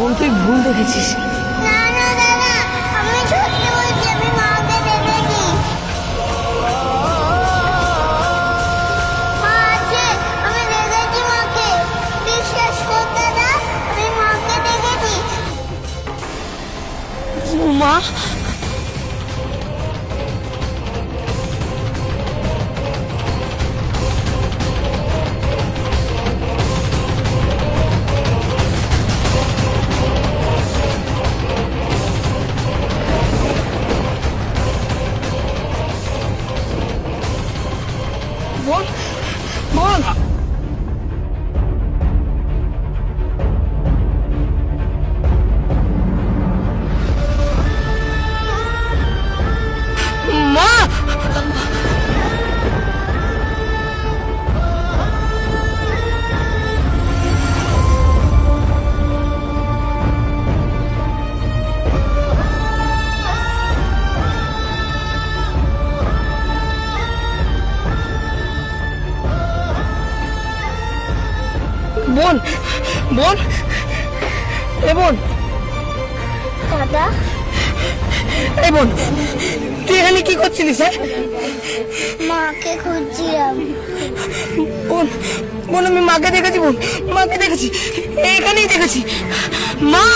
বোন তুই ভুল দেখেছিস। না না দাদা, আমি সত্যি বলছি, আমি মাকে দেখেছি। মা আছে, আমি দেখেছি মাকে। বিশ্বাস কর দাদা, আমি মাকে দেখেছি। মা বোন বোন মা বোন বোন এ বোন দাদা, এ বোন তুই এখানে কি করছিলিস? হ্যাঁ মাকে খুঁজছিলাম। বোন বোন আমি মাকে দেখেছি, বোন মাকে দেখেছি, এখানেই দেখেছি। মা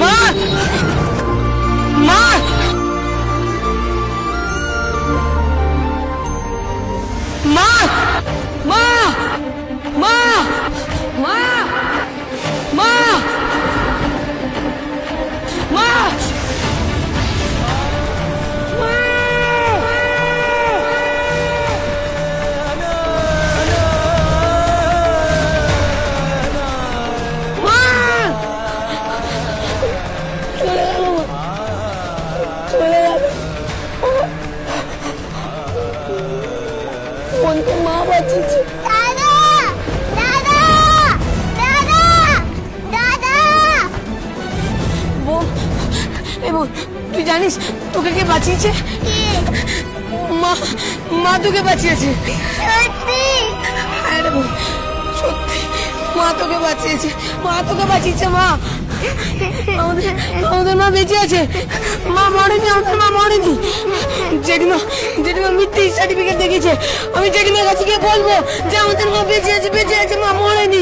মা মা মা মা মা মা মা মা বোনকে মা বাঁচিয়েছে। দাদা দাদা দাদা দাদা। বোন এ বোন তুই জানিস তোকে কে বাঁচিয়েছে? মা মা তোকে বাঁচিয়েছে। সত্যি? হ্যাঁ রে বোন সত্যি মা তোকে বাঁচিয়েছে, মা তোকে বাঁচিয়েছে। মা আমাদের আমাদের মা বেঁচে আছে, মা মরেনি, আমাদের মা মরেনি। জেঠিমা জেঠিমা মিথ্যে সার্টিফিকেট দেখেছে, আমি জেঠিমার কাছে গিয়ে বলবো যে আমাদের মা বেঁচে আছে, বেঁচে আছে, মা মরেনি।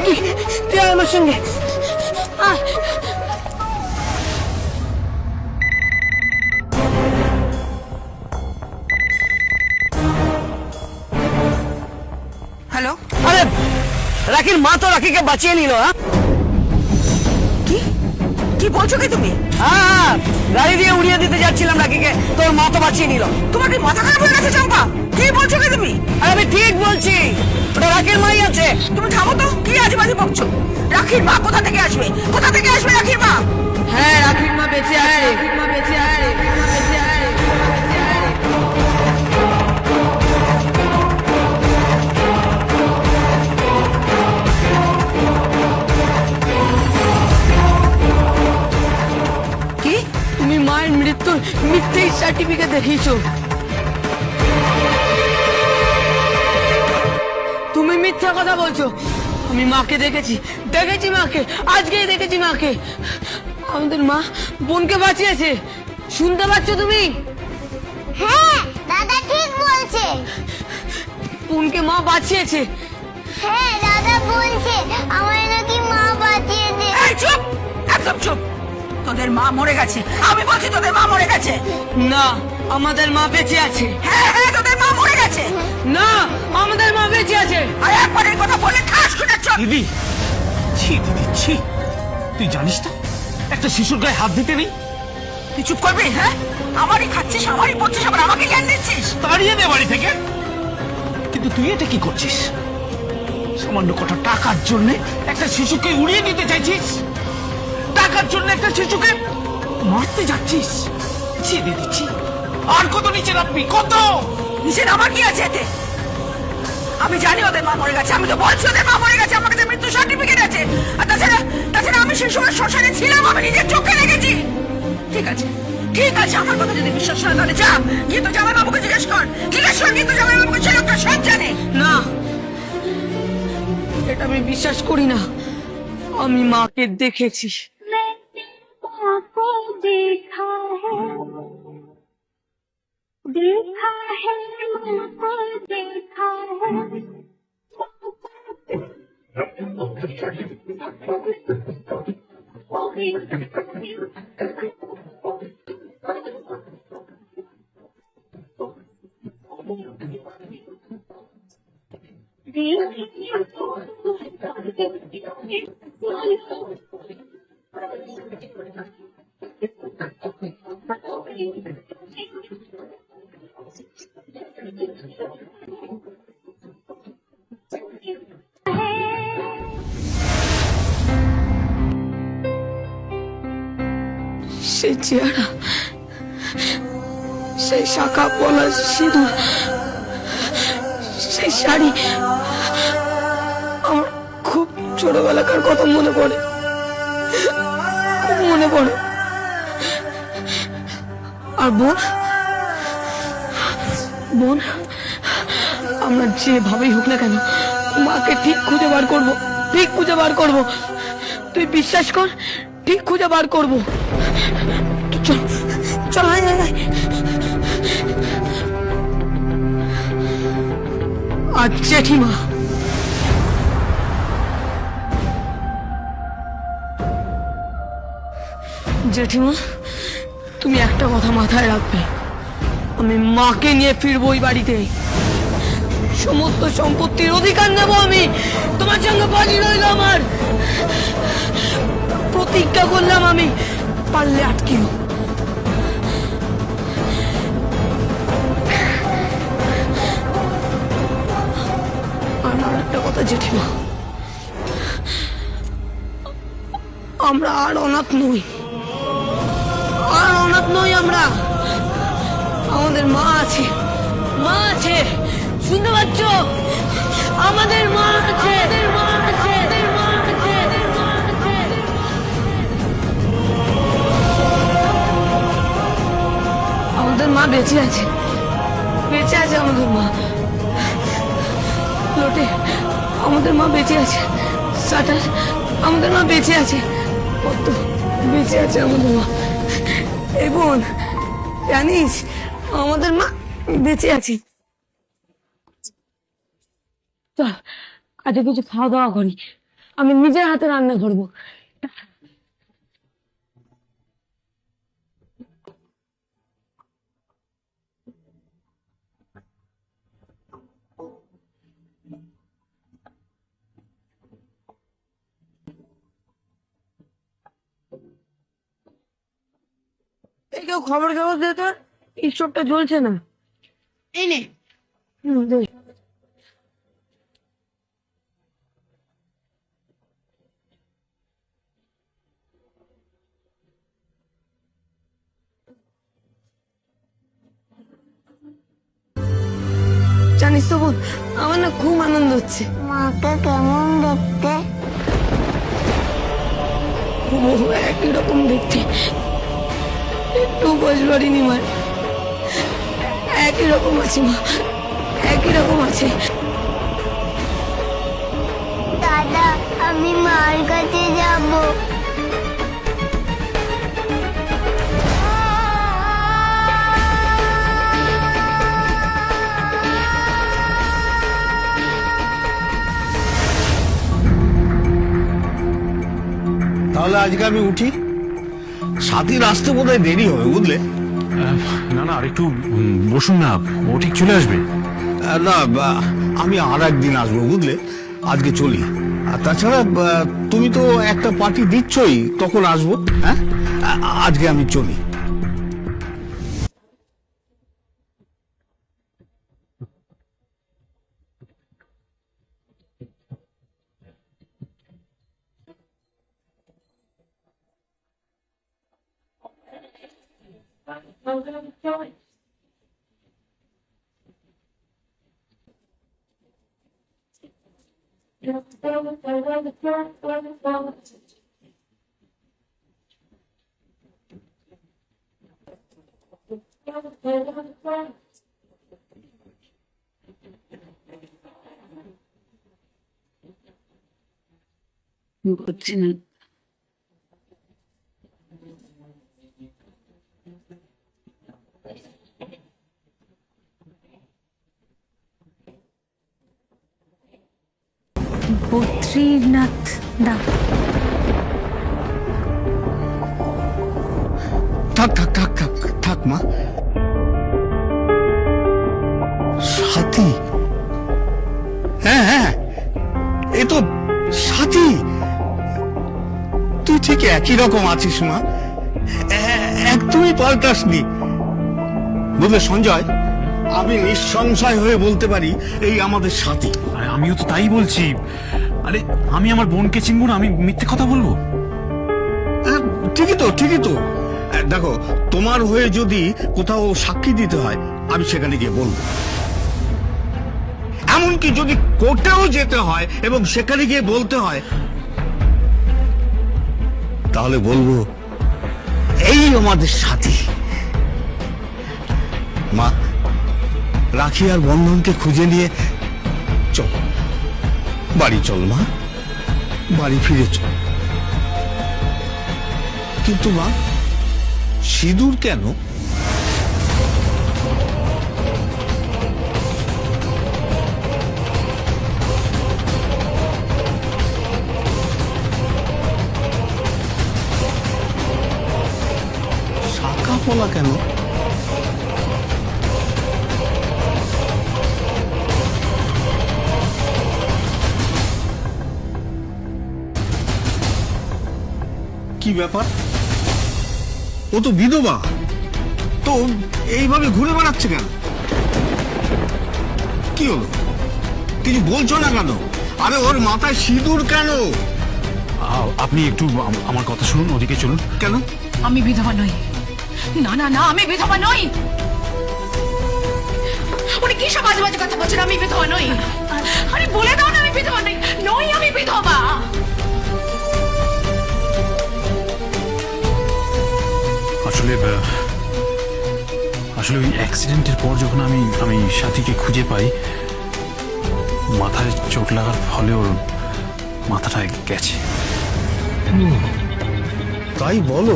তুই তুই আয় আমার সঙ্গে আয়। হ্যালো, আরে রাখির মা তো রাখিকে বাঁচিয়ে নিল। কি কি বলছো কি তুমি? হ্যাঁ গাড়ি দিয়ে উড়িয়ে দিতে যাচ্ছিলাম রাখিকে, তোর মা তো বাঁচিয়ে নিল। তোমার কি মাথা খারাপ হয়ে গেছে চম্পা? কি বলছো কি তুমি? আরে আমি ঠিক বলছি, ওটা রাখির মাই আছে। তুমি থামো তো, কি আজেবাজে বকছো? রাখির মা কোথা থেকে আসবে? কোথা থেকে আসবে রাখির মা? হ্যাঁ রাখির মা বেঁচে আছে, রাখির মা বেঁচে আছে, রাখির মা বেঁচে আছে। কি? তুমি মায়ের মৃত্যুর মিথ্যে সার্টিফিকেট দেখিয়েছো। তুমি মিথ্যা কথা বলছো। আমি মাকে দেখেছি, দেখেছি মাকে, আজকেই দেখেছি মাকে। আমাদের মা বোনকে বাঁচিয়েছে, শুনতে পাচ্ছ তুমি? হ্যাঁ দাদা ঠিক বলছে। বোনকে মা বাঁচিয়েছে। হ্যাঁ দাদা বলছে আমার নাকি মা বাঁচিয়েছে। এই চুপ, একদম চুপ। তোদের মা মরে গেছে, আমি বলছি তোদের মা মরে গেছে। না আমাদের মা বেঁচে আছে। হ্যাঁ হ্যাঁ, তোদের মা মরে গেছে। না আমাদের মা বেঁচে আছে। আর একবারের কথা বলে ঠাস করে চল। দিদি, ছি দিদি ছি, তুই জানিস না একটা শিশুর গায়ে হাত দিতে নেই? তুই চুপ করবি? হ্যাঁ, আমারই খাচ্ছিস, আমারই পড়ছিস, আবার আমাকে জ্ঞান দিচ্ছিস। তাড়িয়ে দে বাড়ি থেকে। কিন্তু তুই এটা কি করছিস? সামান্য কটা টাকার জন্য একটা শিশুকে উড়িয়ে দিতে চাইছিস, টাকার জন্য একটা শিশুকে মারতে যাচ্ছিস। ছি দিদি ছি। আর কত নিচে নামবি? কত? নিচে নামার কি আছে এতে? আমি জানি ওদের মা মরে গেছে, আমি তো বলছি ওদের মা মরে গেছে, আমার কাছে মৃত্যু সার্টিফিকেট আছে। আর তাছাড়া তাছাড়া আমি সেই সময় শ্মশানে ছিলাম, আমি নিজের চোখে দেখেছি। ঠিক আছে ঠিক আছে, আমার কথা যদি বিশ্বাস হয় তাহলে যা, কিন্তু জামাইবাবুকে জিজ্ঞেস কর, কিন্তু জামাইবাবুকে সে লোকটা সব জানে। না বিশ্বাস করি না। আমি মাকে দেখেছি। देखा है देखा है मुझको देखा है সেই চেহারা, সেই শাখা পলা সিঁদুর, সেই শাড়ি, আমার খুব ছোটবেলাকার কথা মনে পড়ে, খুব মনে পড়ে। আর বোন, বোন, আমরা যেভাবেই হোক না কেন মাকে ঠিক খুঁজে বার করবো, ঠিক খুঁজে বার করবো। তুই বিশ্বাস কর, ঠিক খুঁজে বার করবো। চল চল, আয় আয় আয়। আর জেঠিমা, জেঠিমা, তুমি একটা কথা মাথায় রাখবে, আমি মাকে নিয়ে ফিরবো ওই বাড়িতে। সমস্ত সম্পত্তির অধিকার নেব আমি। তোমার সঙ্গে বাজি রইল আমার। প্রতিজ্ঞা করলাম আমি, পারলে আটকিও। আর একটা কথা জেঠিমা, আমরা আর অনাথ নই, আর অনাথ নই আমরা। আমাদের মা আছে, মা আছে, শুনতে পাচ্ছ? আমাদের মা আছে, আমাদের মা আছে, আমাদের মা আছে, আমাদের মা আছে। আমাদের মা বেঁচে আছে, বেঁচে আছে আমাদের মা। লোটে, আমাদের মা বেঁচে আছে। সাটার, আমাদের মা বেঁচে আছে। কত বেঁচে আছে আমাদের মা। এই বোন, জানিস আমাদের মা বেঁচে আছে। চল আজকে কিছু খাওয়া দাওয়া করি, আমি নিজের হাতে রান্না করবো। এই কেউ খবর খবর দে তো, স্টোভটা জ্বলছে না। এই নে। দে। জানিস তো বোন, আমার না খুব আনন্দ হচ্ছে। মাকে কেমন দেখতে? হুবহু একই রকম দেখতে, একটু বয়স বাড়িনি মার। একই রকম আছে মা, একই রকম আছে। দাদা, আমি মার কাছে যাব। তাহলে আজকে আমি উঠি, সাথীর আসতে বোধহয় দেরি হবে বুঝলে। না না, আর একটু বসুন না, ও ঠিক চলে আসবে। না, আমি আর একদিন আসবো বুঝলে, আজকে চলি। আর তাছাড়া তুমি তো একটা পার্টি দিচ্ছই, তখন আসবো। হ্যাঁ, আজকে আমি চলি। বদ্রীনাথ বদ্রীনাথ দা। থাক থাক থাক থাক থাক মা। সাথী, হ্যাঁ হ্যাঁ, এ তো সাথী। তুই ঠিক একই রকম আছিস মা, একদমই পাল্টাসনি। বুঝলে সঞ্জয়, আমি নিঃসংশয় হয়ে বলতে পারি এই আমাদের সাথী। আরে আমিও তো তাই বলছি। আরে আমি আমার বোনকে চিনবো না? আমি মিথ্যে কথা বলবো? ঠিকই তো, ঠিকই তো। দেখো, তোমার হয়ে যদি কোথাও সাক্ষী দিতে হয়, আমি সেখানে গিয়ে বলবো। এমনকি যদি কোর্টেও যেতে হয় এবং সেখানে গিয়ে বলতে হয়, তাহলে বলবো এই আমাদের সাথী। মা, রাখি আর বন্ধনকে খুঁজে নিয়ে চল, বাড়ি চল মা, বাড়ি ফিরে চল। কিন্তু মা, সিঁদুর কেন? শাখা পলা কেন? কি ব্যাপার? ও তো বিধবা, তো এইভাবে ঘুরে বেড়াচ্ছে কেন? কি হলো, কিছু বলছো না কেন? আরে ওর মাথায় সিঁদুর কেন? আপনি একটু আমার কথা শুনুন, ওদিকে চলুন। কেন? আমি বিধবা নই। না না না, আমি বিধবা নই। উনি কি সব বাজে বাজে কথা বলছেন? আমি বিধবা নই। আরে বলে দাও না আমি বিধবা নই। নই, আমি বিধবা। আসলে আসলে ওই অ্যাক্সিডেন্টের পর যখন আমি সাথীকে খুঁজে পাই, মাথায় চোট লাগার ফলে ওর মাথাটা গেছে। তাই বলো?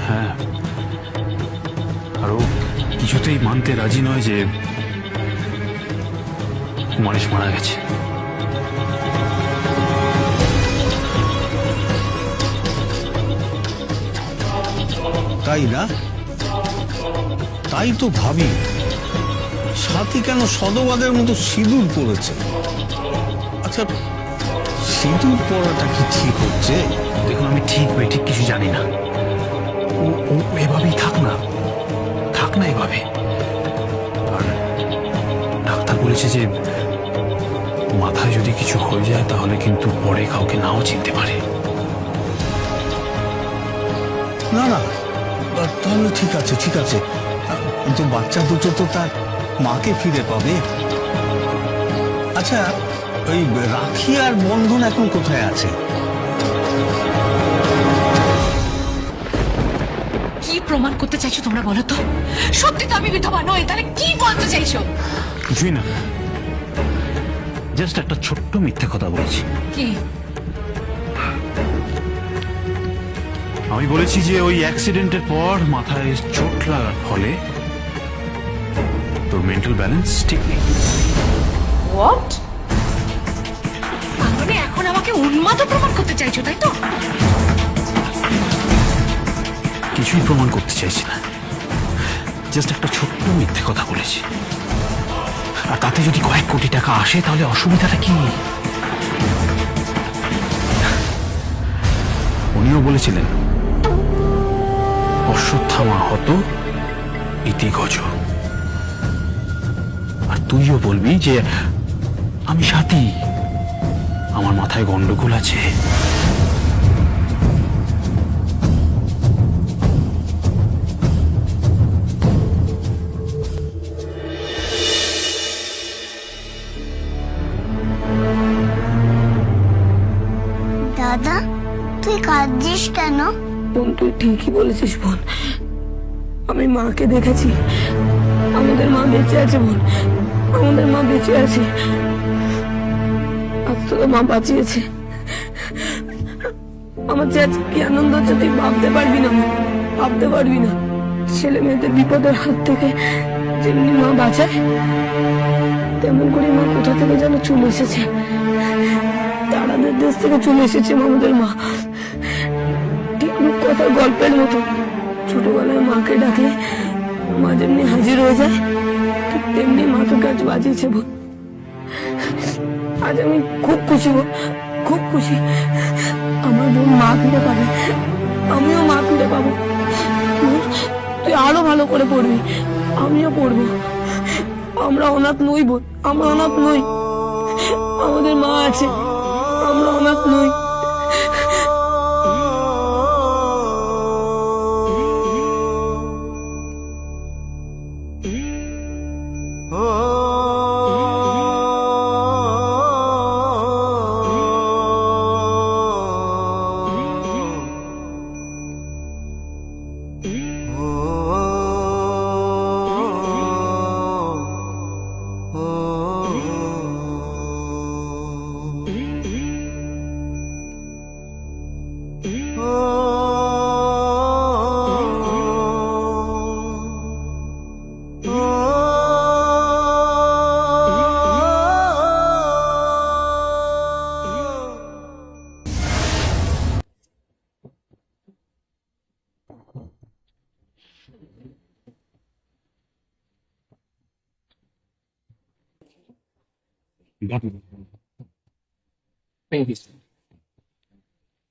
হ্যাঁ, আর ও কিছুতেই মানতে রাজি নয় যে কুমারেশ মারা গেছে। তাই না? তাই তো ভাবি, সাথী কেন সদবাদের মতো সিঁদুর পরেছে? আচ্ছা, সিঁদুর পরাটা কি ঠিক হচ্ছে? দেখুন, আমি ঠিক কিছু জানি না। ও এভাবেই থাক না এভাবে। আর ডাক্তার বলেছে যে মাথায় যদি কিছু হয়ে যায় তাহলে কিন্তু পরে কাউকে নাও চিনতে পারে। না না, তাহলে ঠিক আছে, ঠিক আছে। কিন্তু বাচ্চা দুটো তো তার মাকে ফিরে পাবে। আচ্ছা, ওই রাখি আর বন্ধন এখন কোথায় আছে? কি প্রমাণ করতে চাইছো তোমরা বলো তো? সত্যি তো আমি বিধবা নই, তাহলে কি বলতে চাইছো? কিছুই না, জাস্ট একটা ছোট্ট মিথ্যে কথা বলেছি। কি? আমি বলেছি যে ওই অ্যাক্সিডেন্টের পর মাথায় চোট লাগার ফলে তোর মেন্টাল ব্যালেন্স ঠিক নেই। হোয়াট? মানে এখন আমাকে উন্মাদ প্রমাণ করতে চাইছো, তাই তো? কিছুই প্রমাণ করতে চাইছি না, জাস্ট একটা ছোট্ট মিথ্যে কথা বলেছি। আর তাতে যদি কয়েক কোটি টাকা আসে তাহলে অসুবিধাটা কি? উনিও বলেছিলেন অশ্বত্থামা হত ইতি গজ। আর তুইও বলবি যে আমি সাথী, আমার মাথায় গন্ডগোল আছে। দাদা, তুই কাঁদছিস কেন? বোন, তুই ঠিকই বলেছিস বোন। আমি মাকে দেখেছি, আমাদের মা বেঁচে আছে বোন, আমাদের মা বেঁচে আছে। আজ তো মা বাঁচিয়েছে। আমার যে আজ কি আনন্দ হচ্ছে তুই ভাবতে পারবি না মা, ভাবতে পারবি না। ছেলে মেয়েদের বিপদের হাত থেকে যেমনি মা বাঁচায়, তেমন করে মা কোথা থেকে যেন চলে এসেছে, তারাদের দেশ থেকে চলে এসেছে আমাদের মা। ঠিক রূপকথার গল্পের মতো ছোটবেলায় মাকে ডাকলে মা যেমনি হাজির হয়ে যায়, ঠিক তেমনি মা তোকে আজ বাজিয়েছে বোন। আজ আমি খুব খুশি বোন, খুব খুশি। আমার বোন মা ফিরে পাবে, আমিও মা ফিরে পাবো। বোন, তুই আরো ভালো করে পড়বি, আমিও পড়বো। আমরা অনাথ নই বোন, আমরা অনাথ নই, আমাদের মা আছে, আমরা অনাথ নই।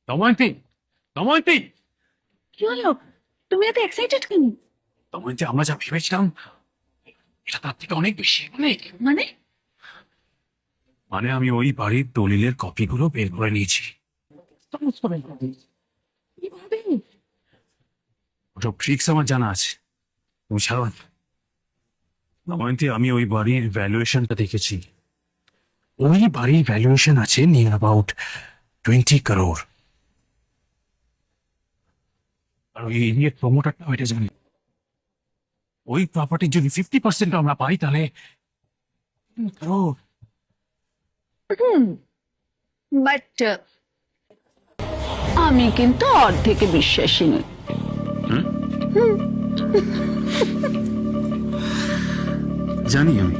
দময়ন্তী, দময়ন্তী, কি হলো? তুমি এত এক্সাইটেড কেন? দময়ন্তী, আমরা যা ভেবেছিলাম এটা তার থেকে অনেক বেশি, অনেক। মানে মানে আমি ওই বাড়ির দলিলের কপিগুলো বের করে নিয়েছি। কিভাবে? ওসব ট্রিক্স আমার জানা আছে, তুমি ছাড়ো না। দময়ন্তী, আমি ওই বাড়ির ভ্যালুয়েশনটা দেখেছি। ওই বাড়ির ভ্যালুয়েশন আছে নিয়ার অ্যাবাউট 20 crore। আর ওই এরিয়ার প্রমোটারটা ওইটা জানি। ওই প্রপার্টির যদি 50% আমরা পাই তাহলে crore। বাট আমি কিন্তু অর্ধেকে বিশ্বাসী নই। জানি আমি,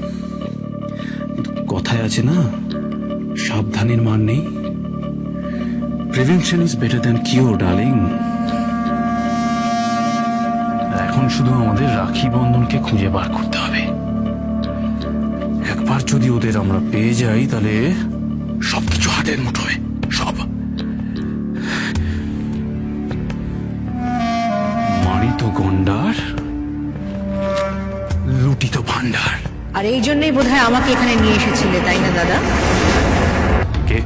কিন্তু কথায় আছে না, সাবধানের মান নেই। Prevention is better than cure darling. এখন শুধু আমাদের রাখি বন্ধনকে খুঁজে বার করতে হবে। একবার যদি ওদের আমরা পেয়ে যাই তাহলে সবকিছু হাতের মুঠোয়, সব। মানিত গন্ডার, লুটিত ভান্ডার। আর এই জন্যই বোধহয় আমাকে এখানে নিয়ে এসেছিলে, তাই না দাদা? কে?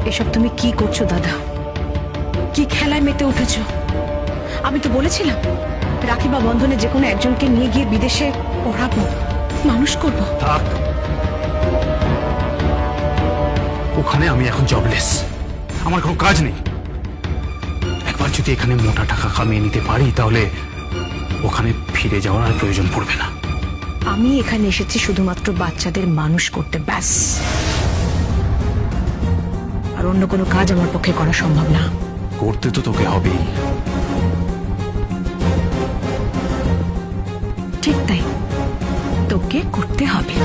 এসব তুমি কি করছো দাদা? কি খেলায় মেতে উঠেছো? আমি তো বলেছিলাম রাখি বা বন্ধনে যে কোনো একজনকে নিয়ে গিয়ে বিদেশে পড়াবো, মানুষ করবো। থাক, ওখানে আমি এখন জবলেস, আমার কোনো কাজ নেই। একবার যদি এখানে মোটা টাকা কামিয়ে নিতে পারি তাহলে ওখানে ফিরে যাওয়ার আর প্রয়োজন পড়বে না। আমি এখানে এসেছি শুধুমাত্র বাচ্চাদের মানুষ করতে, ব্যাস। আর অন্য কোনো কাজ আমার পক্ষে করা সম্ভব না। করতে তো তোকে হবেই। ঠিক তাই, তোকে করতে হবে।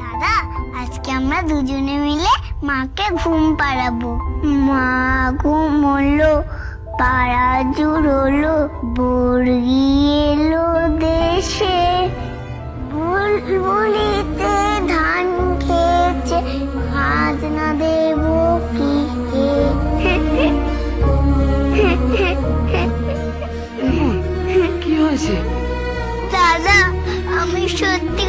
দাদা, আজকে আমরা দুজনে মিলে মাকে ঘুম পাড়াবো। মা ঘুম হলো, পাড়া জুড়লো, বর্গি এলো দেশে, বুলবুলিতে ধান খেয়েছে, আজ না দেব কি কি হয়েছে? দাদা, আমি সত্যি